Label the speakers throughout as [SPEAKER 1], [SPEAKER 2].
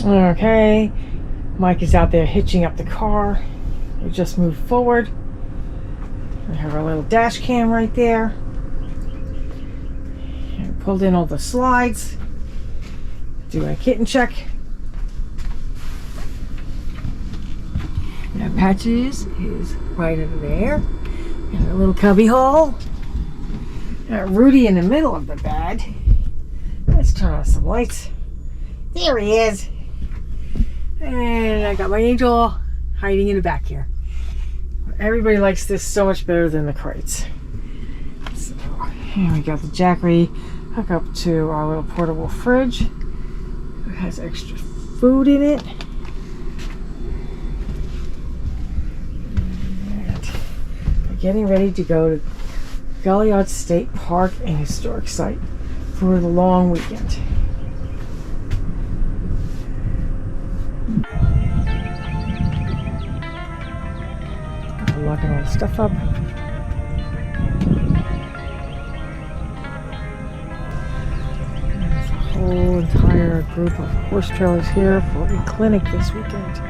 [SPEAKER 1] Okay, Mike is out there hitching up the car. We just moved forward. We have our little dash cam right there. And pulled in all the slides. Do a kitten check. That Patches is right over there. And a little cubby hole. Got Rudy in the middle of the bed. Let's turn on some lights. There he is. And I got my Angel hiding in the back here. Everybody likes this so much better than the crates. So here we got the Jackery hook up to our little portable fridge. It has extra food in it. And we're getting ready to go to Goliad State Park and Historic Site for the long weekend. Locking all the stuff up. There's a whole entire group of horse trailers here for a clinic this weekend.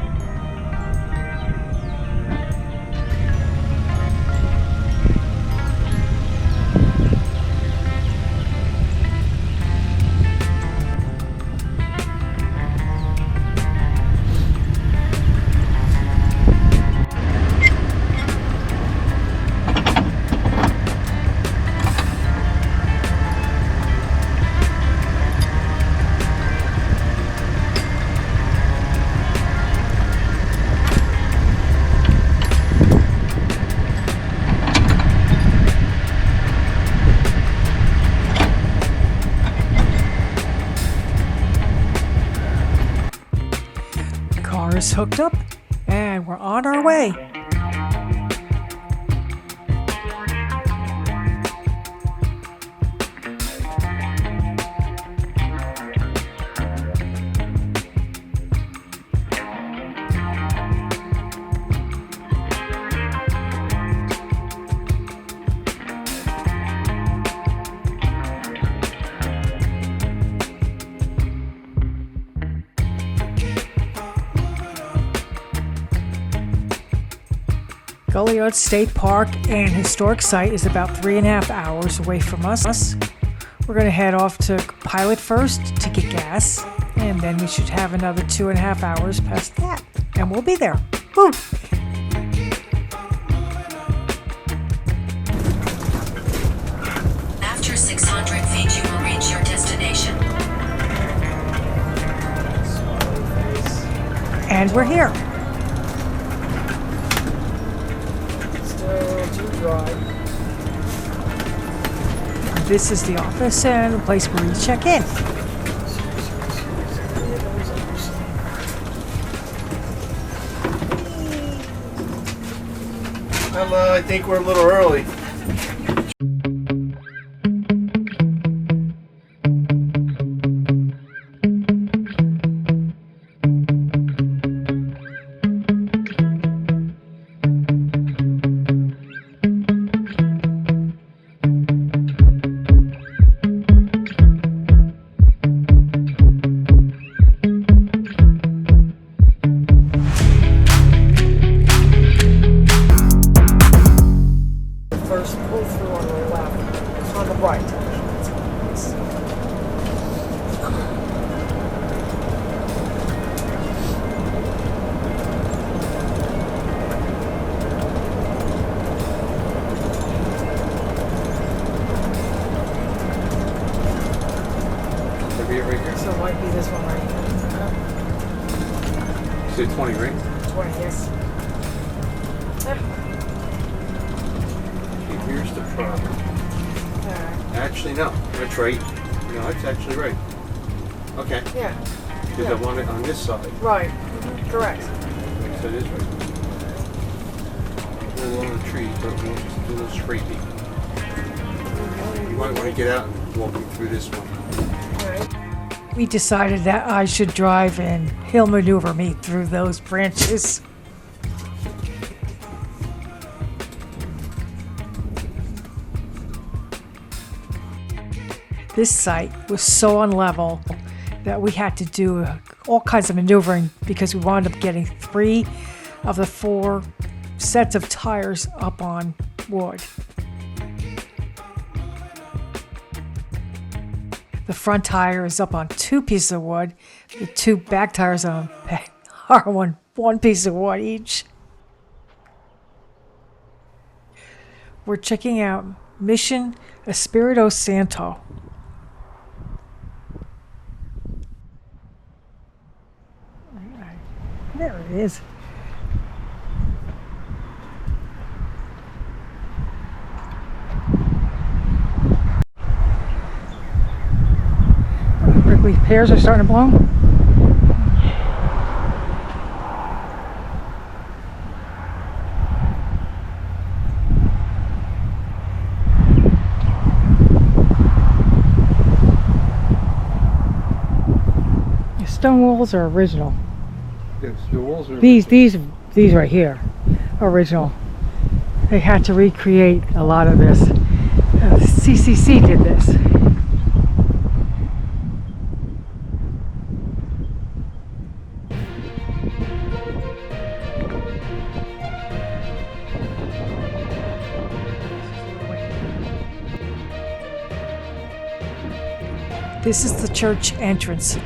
[SPEAKER 1] Is hooked up and we're on our way. Goliad State Park and Historic Site is about 3.5 hours away from us. We're going to head off to Pilot first to get gas, and then we should have another 2.5 hours past that, and we'll be there. Woo!
[SPEAKER 2] After 600 feet, you will reach your destination.
[SPEAKER 1] And we're here. This is the office and the place where you check in.
[SPEAKER 3] I think we're a little early.
[SPEAKER 1] So it might be this one right here.
[SPEAKER 3] You said 20, right?
[SPEAKER 1] 20, yes.
[SPEAKER 3] Okay, here's the problem. Actually, no. That's right. No, it's actually right. Okay.
[SPEAKER 1] Yeah.
[SPEAKER 3] Because I want it on this side.
[SPEAKER 1] Right. Correct.
[SPEAKER 3] So it is right. A little on the trees, but we'll just do a little scraping. You might want to get out and walk me through this one.
[SPEAKER 1] We decided that I should drive and he'll maneuver me through those branches. This site was so unlevel that we had to do a all kinds of maneuvering because we wound up getting 3 of the 4 sets of tires up on wood. The front tire is up on 2 pieces of wood. The 2 back tires are on one piece of wood each. We're checking out Mission Espiritu Santo. There it is. Prickly pears are starting to bloom. The stone walls are original.
[SPEAKER 3] Yes, the walls are.
[SPEAKER 1] These right here, original. They had to recreate a lot of this. CCC did this. This is the church entrance.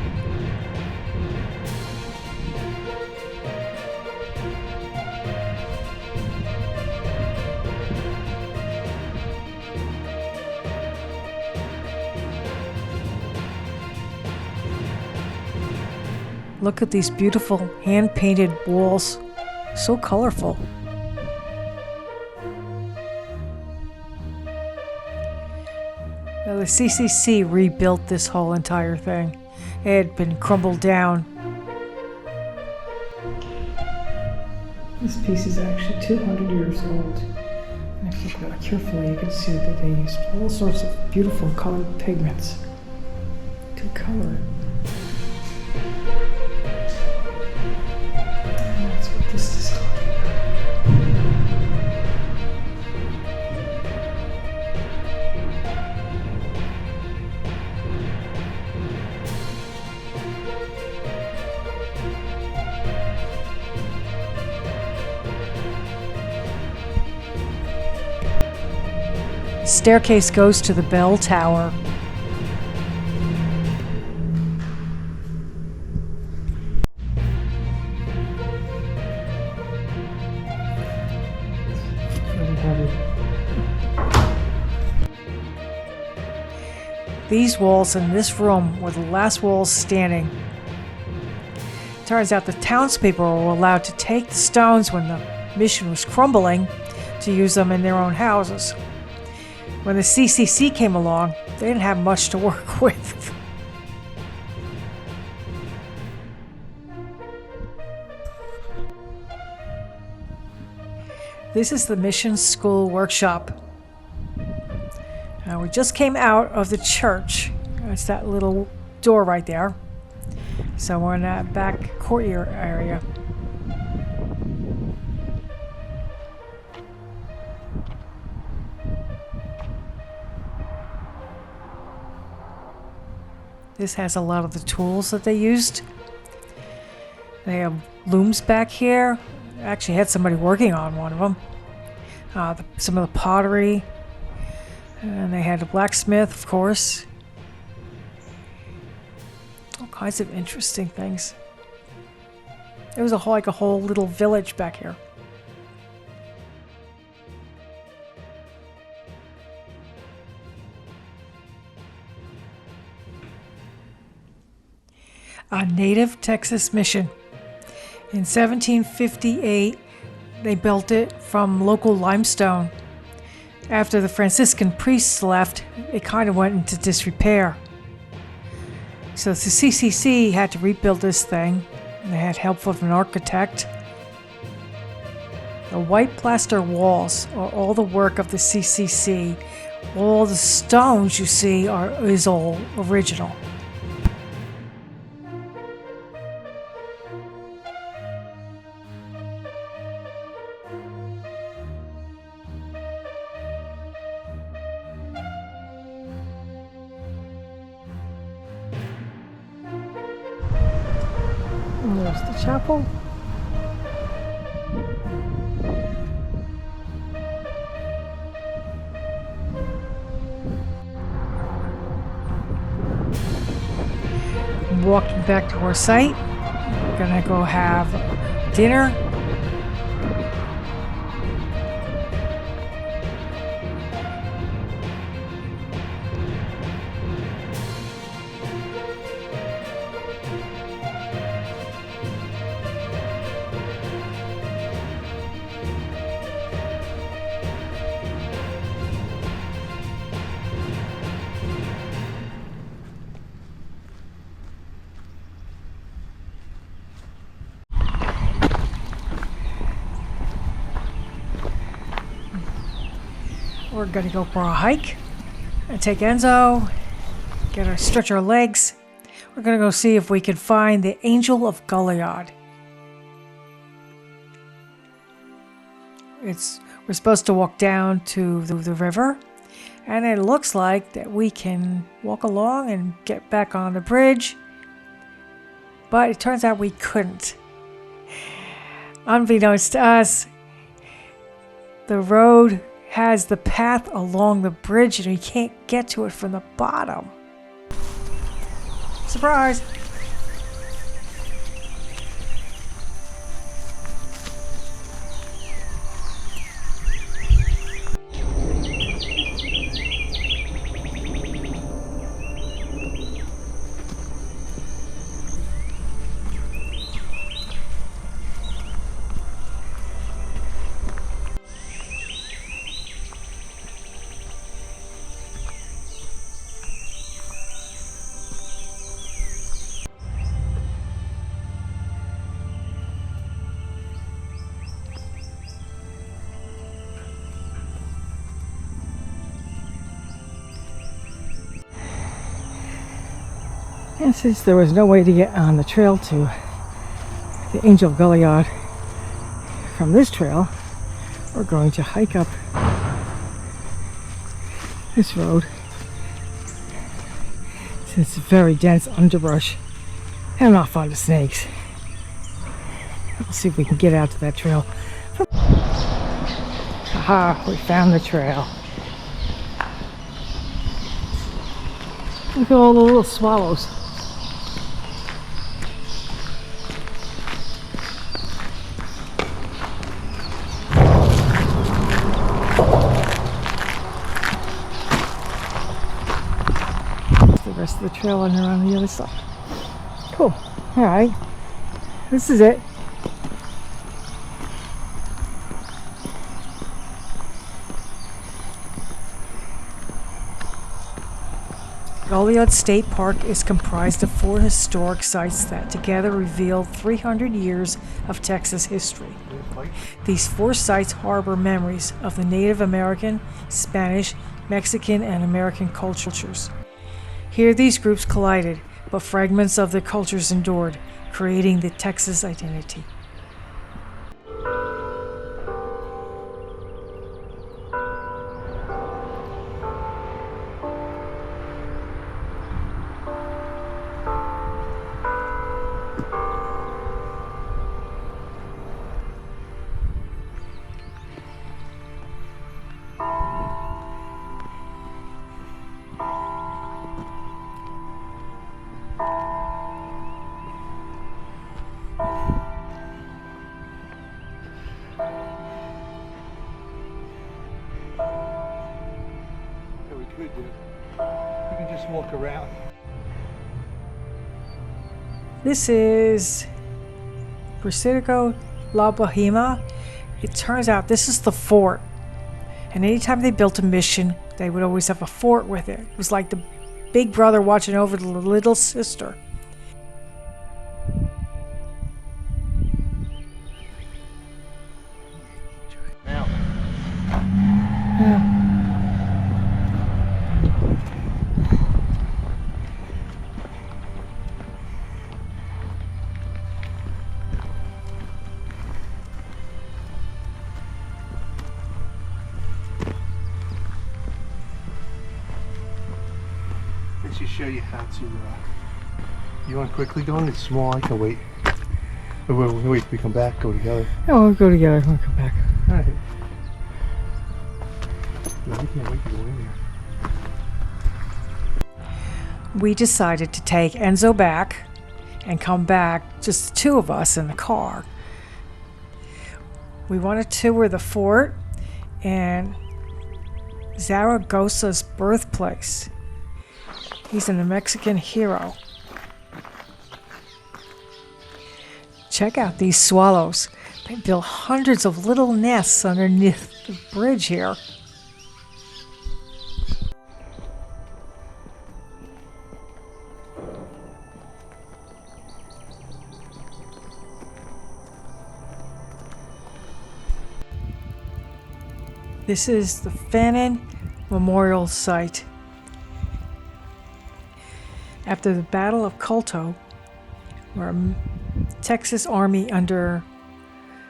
[SPEAKER 1] Look at these beautiful hand-painted walls, so colorful. Now, the CCC rebuilt this whole entire thing. It had been crumbled down. This piece is actually 200 years old. And if you look at it carefully, you can see that they used all sorts of beautiful colored pigments to color it. And that's what this is talking Staircase goes to the bell tower. Really heavy. These walls in this room were the last walls standing. Turns out the townspeople were allowed to take the stones when the mission was crumbling to use them in their own houses. When the CCC came along, they didn't have much to work with. This is the Mission School Workshop. We just came out of the church. It's that little door right there. So we're in that back courtyard area. This has a lot of the tools that they used. They have looms back here. I actually had somebody working on one of them. Some of the pottery. And they had a blacksmith, of course. All kinds of interesting things. It was like a whole little village back here. A native Texas mission. In 1758, they built it from local limestone. After the Franciscan priests left, it kind of went into disrepair. So the CCC had to rebuild this thing. They had help from an architect. The white plaster walls are all the work of the CCC. All the stones you see is all original. And there's the chapel. Walking back to our site. We're gonna go have dinner. We're gonna go for a hike and take Enzo, stretch our legs. We're gonna go see if we can find the Angel of Goliad. We're supposed to walk down to the river, and it looks like that we can walk along and get back on the bridge, but it turns out we couldn't. Unbeknownst to us, the road has the path along the bridge and you can't get to it from the bottom. Surprise! And since there was no way to get on the trail to the Angel of Goliad from this trail, we're going to hike up this road. Since it's very dense underbrush and not fond of snakes. We'll see if we can get out to that trail. Aha, we found the trail. Look at all the little swallows. The rest of the trail and around the other side. Cool. Alright. This is it. Goliad State Park is comprised of 4 historic sites that together reveal 300 years of Texas history. These 4 sites harbor memories of the Native American, Spanish, Mexican, and American cultures. Here these groups collided, but fragments of the cultures endured, creating the Texas identity.
[SPEAKER 3] You can just walk around.
[SPEAKER 1] This is Presidio La Bahia. It turns out this is the fort. And anytime they built a mission, they would always have a fort with it. It was like the big brother watching over the little sister.
[SPEAKER 3] Now.
[SPEAKER 1] Yeah.
[SPEAKER 3] This should show you how to. You want quickly going? It's small. I can wait. Wait, we come back, go together.
[SPEAKER 1] Oh, we'll go together when we come back.
[SPEAKER 3] All right. No, we can't wait to go in there.
[SPEAKER 1] We decided to take Enzo back and come back, just the two of us in the car. We want to tour the fort and Zaragoza's birthplace. He's a Mexican hero. Check out these swallows. They built hundreds of little nests underneath the bridge here. This is the Fannin Memorial Site. After the Battle of Colto, where Texas Army under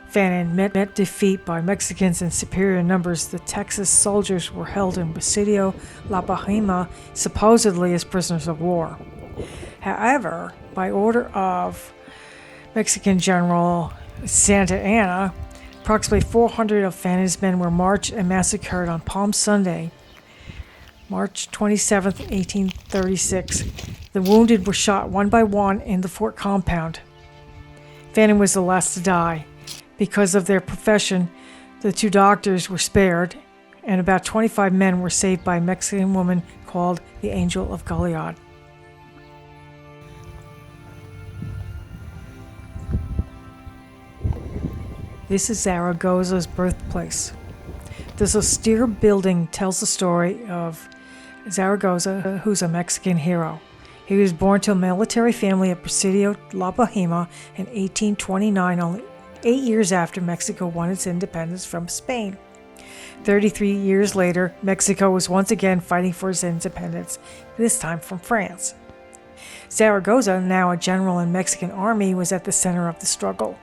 [SPEAKER 1] Fannin met defeat by Mexicans in superior numbers, the Texas soldiers were held in Presidio La Bahia, supposedly as prisoners of war. However, by order of Mexican General Santa Anna, approximately 400 of Fannin's men were marched and massacred on Palm Sunday, March 27, 1836. The wounded were shot one by one in the fort compound. Fannin was the last to die. Because of their profession, the two doctors were spared, and about 25 men were saved by a Mexican woman called the Angel of Goliad. This is Zaragoza's birthplace. This austere building tells the story of Zaragoza, who's a Mexican hero. He was born to a military family at Presidio La Bahia in 1829, only 8 years after Mexico won its independence from Spain. 33 years later, Mexico was once again fighting for its independence, this time from France. Zaragoza, now a general in Mexican army, was at the center of the struggle.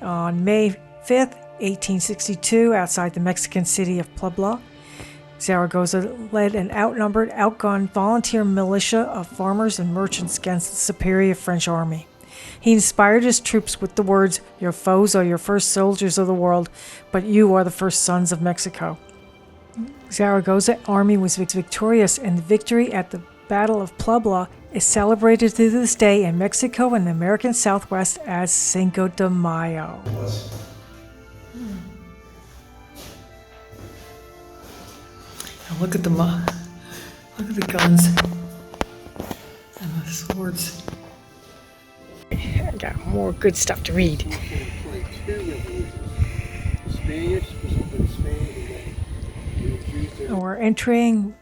[SPEAKER 1] On May 5th, 1862, outside the Mexican city of Puebla, Zaragoza led an outnumbered, outgunned volunteer militia of farmers and merchants against the superior French army. He inspired his troops with the words, "Your foes are your first soldiers of the world, but you are the first sons of Mexico." Zaragoza's army was victorious, and the victory at the Battle of Puebla is celebrated to this day in Mexico and the American Southwest as Cinco de Mayo. Now look at the guns and the swords. I got more good stuff to read. And we're entering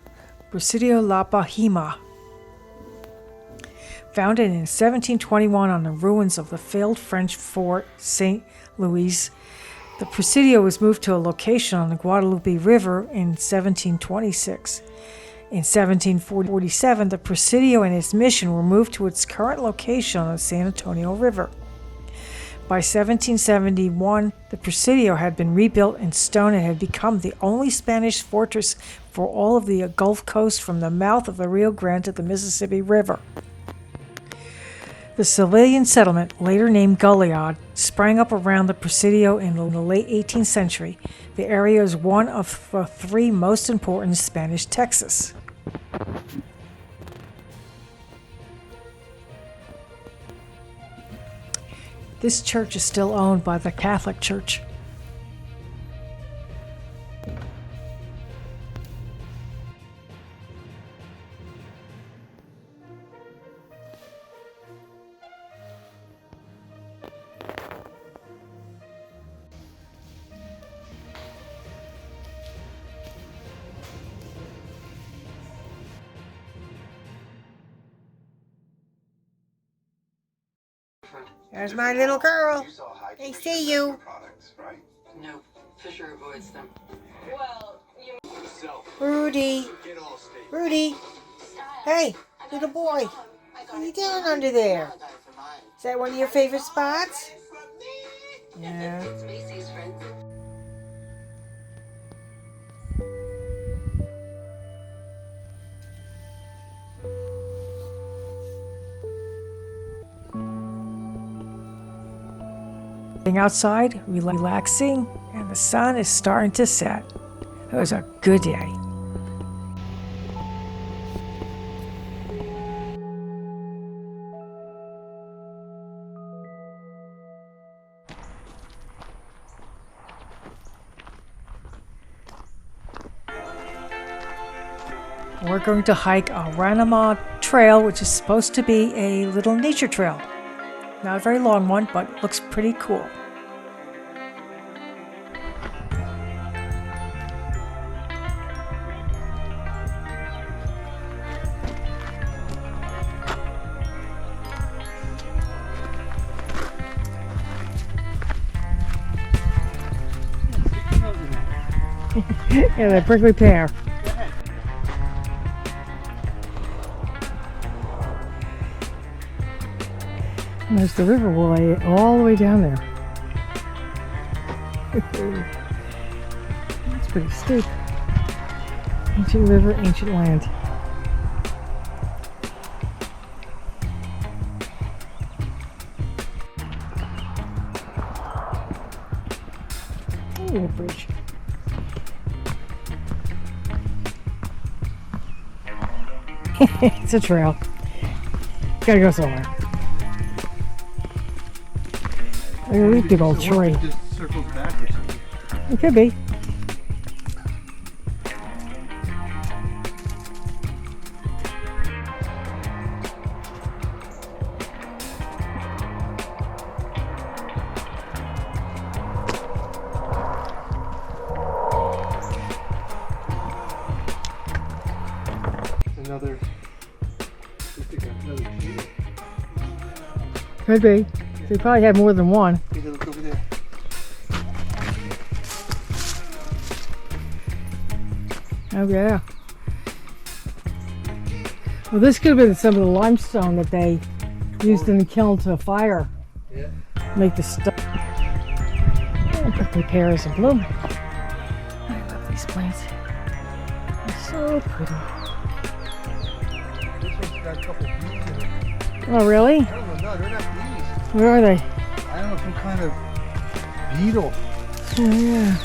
[SPEAKER 1] Presidio La Bahia. Founded in 1721 on the ruins of the failed French Fort St. Louis, the Presidio was moved to a location on the Guadalupe River in 1726. In 1747, the Presidio and its mission were moved to its current location on the San Antonio River. By 1771, the Presidio had been rebuilt in stone and had become the only Spanish fortress for all of the Gulf Coast from the mouth of the Rio Grande to the Mississippi River. The civilian settlement, later named Goliad, sprang up around the Presidio in the late 18th century. The area is one of the three most important Spanish Texas. This church is still owned by the Catholic Church. There's my little girl. They see you.
[SPEAKER 4] No, Fisher avoids them.
[SPEAKER 1] Rudy. Rudy. Hey, little boy. What are you doing under there? Is that one of your favorite spots? Yeah. outside, relaxing, and the sun is starting to set. It was a good day. We're going to hike a Ranama trail, which is supposed to be a little nature trail. Not a very long one, but looks pretty cool. Yeah, that prickly pear. And there's the river all the way down there. It's pretty steep. Ancient river, ancient land. Oh, a bridge. It's a trail. Gotta go somewhere. Like a really big old tree.
[SPEAKER 3] It just circles back or something.
[SPEAKER 1] It could be.
[SPEAKER 3] Another tree.
[SPEAKER 1] Could be. They probably have more than one.
[SPEAKER 3] Take a look over there.
[SPEAKER 1] Oh yeah. Well, this could have been some of the limestone that they used in the kiln to fire.
[SPEAKER 3] Yeah.
[SPEAKER 1] Make the stuff. Oh, prickly pears in bloom. I love these plants. They're so pretty.
[SPEAKER 3] This one's got a couple bees in it.
[SPEAKER 1] Oh really?
[SPEAKER 3] I don't know, no, they're not bees.
[SPEAKER 1] Where are they?
[SPEAKER 3] I don't know, some kind of beetle.
[SPEAKER 1] Oh yeah.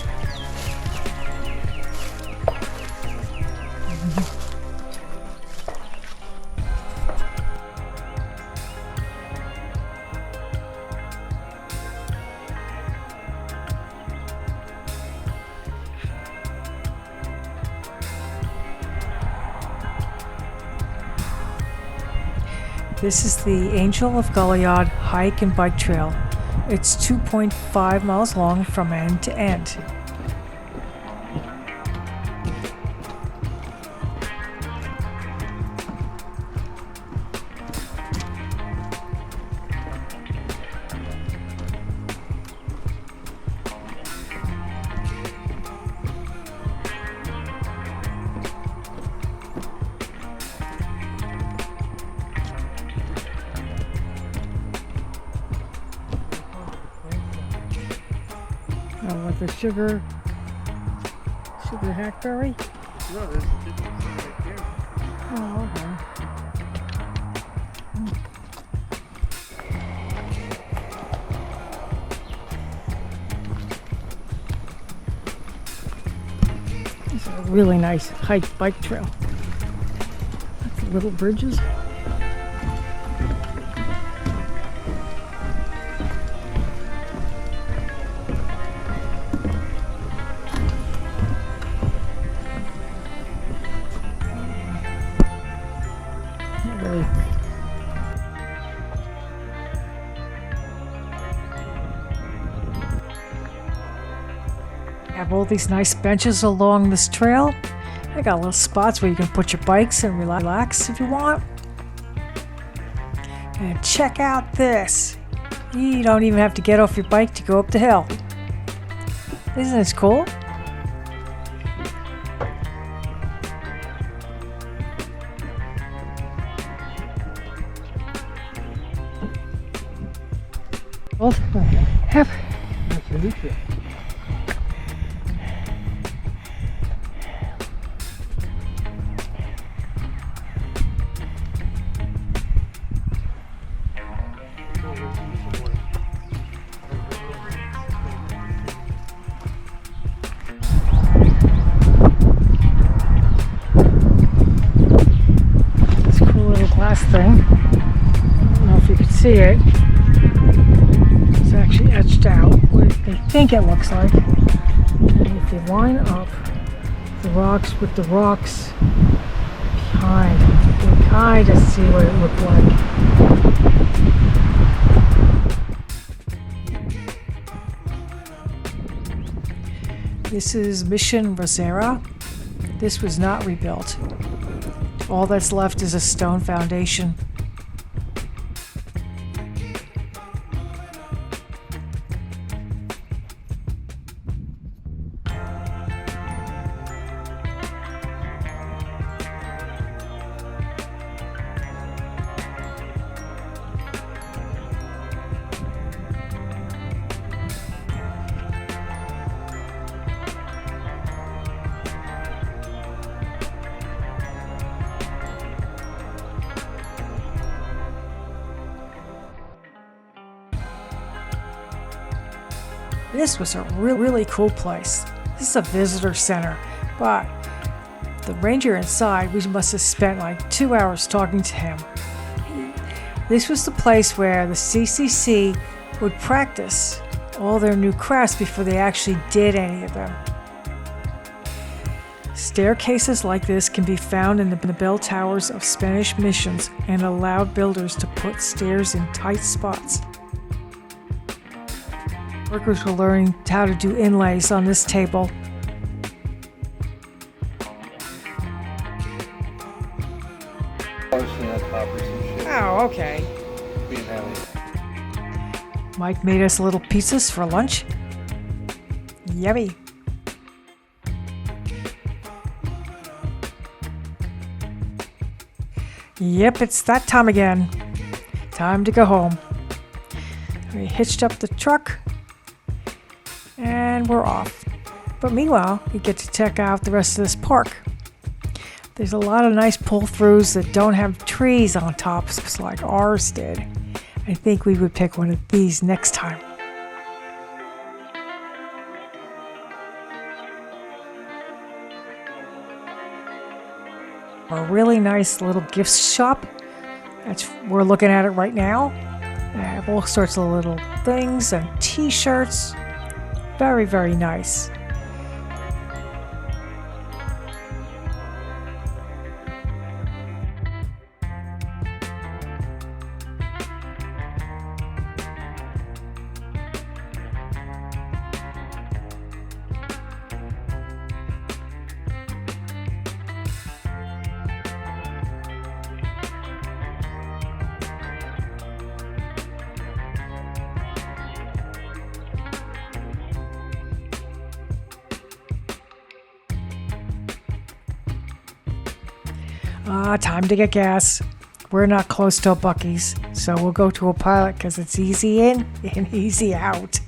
[SPEAKER 1] This is the Angel of Goliad hike and bike trail. It's 2.5 miles long from end to end. Oh, with the sugar hackberry?
[SPEAKER 3] No, there's a difference right there.
[SPEAKER 1] Oh, okay. This is a really nice hike bike trail. Lots of little bridges. Really. Have all these nice benches along this trail. I got little spots where you can put your bikes and relax if you want. And check out this. You don't even have to get off your bike to go up the hill. Isn't this cool? Well, have
[SPEAKER 3] That's a new trip.
[SPEAKER 1] see it. It's actually etched out what they think it looks like. And if you line up the rocks with the rocks behind, you can kind of see what it looked like. This is Mission Rosera. This was not rebuilt. All that's left is a stone foundation. This was a really cool place. This is a visitor center, but the ranger inside, we must have spent like 2 hours talking to him. This was the place where the CCC would practice all their new crafts before they actually did any of them. Staircases like this can be found in the bell towers of Spanish missions and allowed builders to put stairs in tight spots. Workers were learning how to do inlays on this table. Oh, okay. Mike made us little pizzas for lunch. Yummy. Yep, it's that time again. Time to go home. We hitched up the truck and we're off. But meanwhile, we get to check out the rest of this park. There's a lot of nice pull-throughs that don't have trees on tops like ours did. I think we would pick one of these next time. A really nice little gift shop. We're looking at it right now. They have all sorts of little things and t-shirts. Very, very nice. Time to get gas. We're not close to a Buc-ee's, so we'll go to a Pilot because it's easy in and easy out.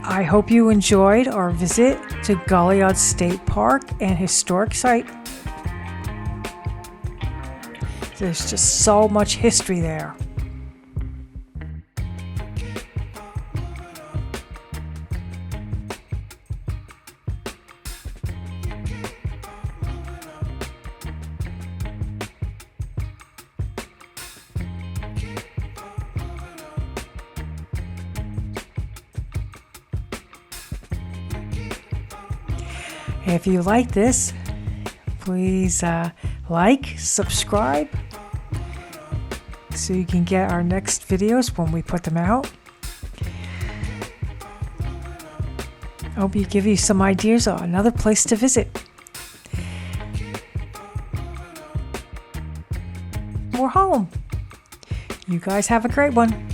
[SPEAKER 1] I hope you enjoyed our visit to Goliad State Park and Historic Site. There's just so much history there. If you like this, please like, subscribe, so you can get our next videos when we put them out. I hope you give you some ideas on another place to visit. We're home. You guys have a great one.